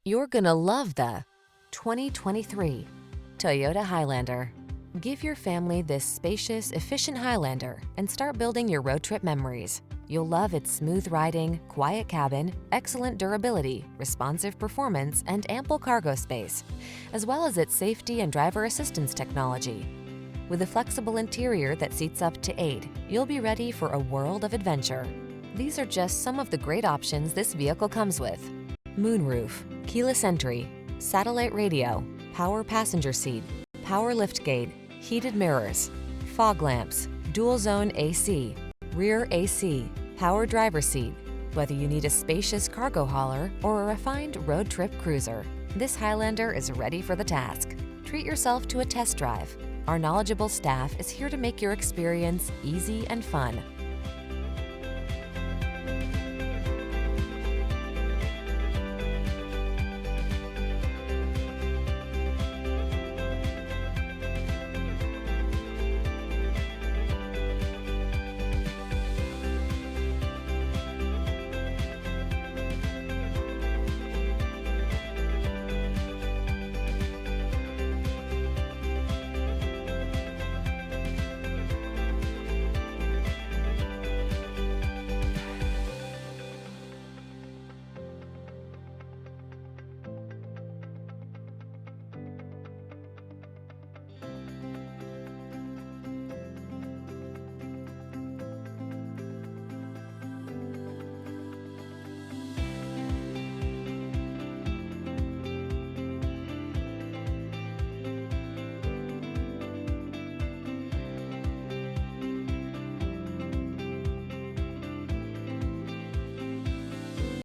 You're gonna love the 2023 Toyota Highlander. Give your family this spacious, efficient Highlander and start building your road trip memories. You'll love its smooth riding, quiet cabin, excellent durability, responsive performance, and ample cargo space, as well as its safety and driver assistance technology. With a flexible interior that seats up to 8, you'll be ready for a world of adventure. These are just some of the great options this vehicle comes with: moonroof, keyless entry, satellite radio, power passenger seat, power liftgate, heated mirrors, fog lamps, dual zone AC, rear AC, power driver seat. Whether you need a spacious cargo hauler or a refined road trip cruiser, this Highlander is ready for the task. Treat yourself to a test drive. Our knowledgeable staff is here to make your experience easy and fun.